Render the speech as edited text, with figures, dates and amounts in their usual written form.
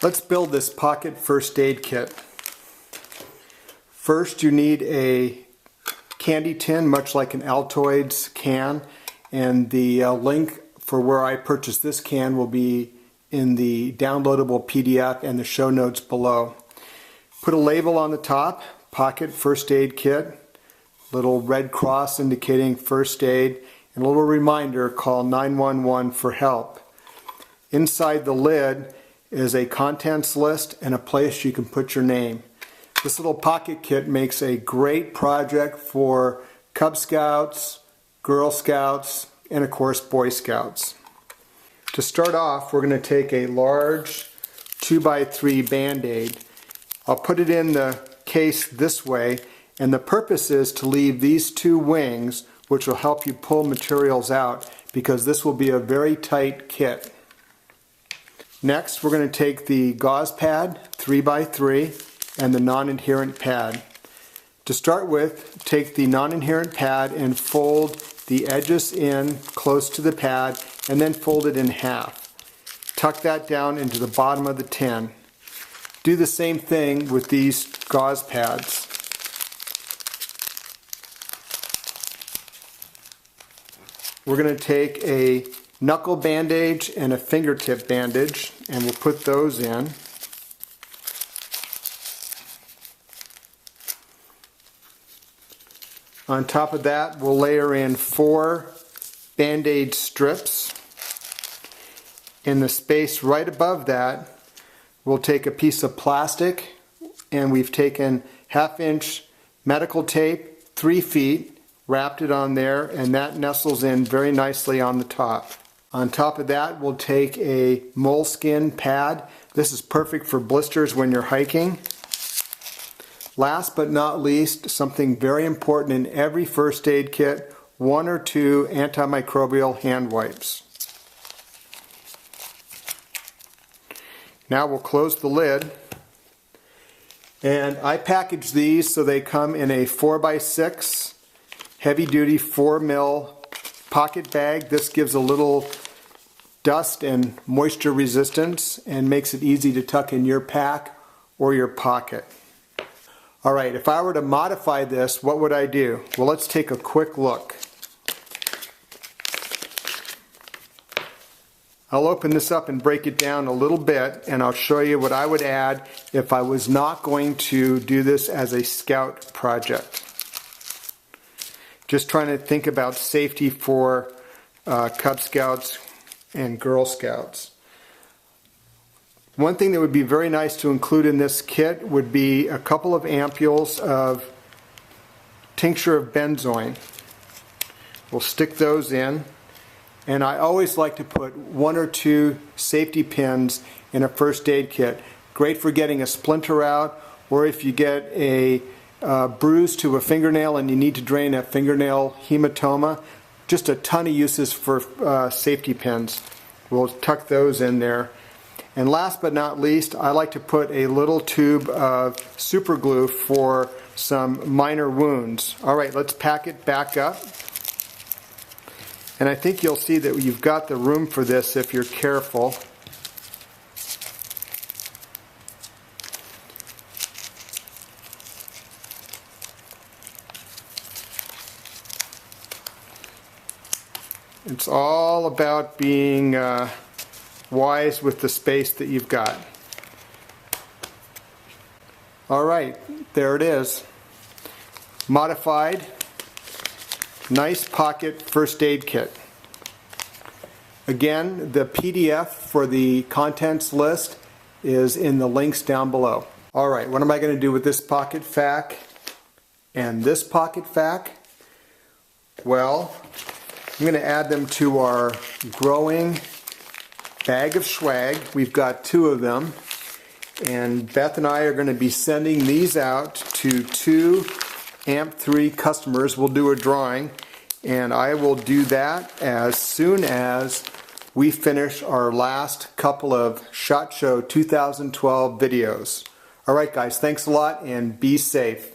Let's build this pocket first aid kit. First, you need a candy tin, much like an Altoids can, and the link for where I purchased this can will be in the downloadable PDF and the show notes below. Put a label on the top, pocket first aid kit, little red cross indicating first aid, and a little reminder, call 911 for help. Inside the lid is a contents list and a place you can put your name. This little pocket kit makes a great project for Cub Scouts, Girl Scouts, and of course Boy Scouts. To start off, we're going to take a large 2x3 Band-Aid. I'll put it in the case this way, and the purpose is to leave these two wings, which will help you pull materials out, because this will be a very tight kit. Next, we're going to take the gauze pad 3x3 and the non-adherent pad. To start with, take the non-adherent pad and fold the edges in close to the pad and then fold it in half. Tuck that down into the bottom of the tin. Do the same thing with these gauze pads. We're going to take a knuckle bandage and a fingertip bandage, and we'll put those in. On top of that, we'll layer in 4 Band-Aid strips. In the space right above that, we'll take a piece of plastic, and we've taken 1/2-inch medical tape, 3 feet, wrapped it on there, and that nestles in very nicely on the top. On top of that, we'll take a moleskin pad. This is perfect for blisters when you're hiking. Last but not least, something very important in every first aid kit, 1 or 2 antimicrobial hand wipes. Now we'll close the lid, and I package these so they come in a 4x6 heavy-duty 4mm pocket bag. This gives a little dust and moisture resistance and makes it easy to tuck in your pack or your pocket. Alright, if I were to modify this, what would I do? Well, let's take a quick look. I'll open this up and break it down a little bit, and I'll show you what I would add if I was not going to do this as a scout project. Just trying to think about safety for Cub Scouts and Girl Scouts. One thing that would be very nice to include in this kit would be a couple of ampules of tincture of benzoin. We'll stick those in, and I always like to put 1 or 2 safety pins in a first aid kit. Great for getting a splinter out, or if you get a bruise to a fingernail and you need to drain a fingernail hematoma. Just a ton of uses for safety pins. We'll tuck those in there. And last but not least, I like to put a little tube of super glue for some minor wounds. Alright, let's pack it back up. And I think you'll see that you've got the room for this if you're careful. It's all about being wise with the space that you've got. Alright, there it is. Modified, nice pocket first aid kit. Again, the PDF for the contents list is in the links down below. Alright, what am I going to do with this pocket FAK and this pocket FAK? Well, I'm going to add them to our growing bag of swag. We've got 2 of them, and Beth and I are going to be sending these out to 2 AMP3 customers. We'll do a drawing, and I will do that as soon as we finish our last couple of SHOT Show 2012 videos. Alright guys, thanks a lot and be safe.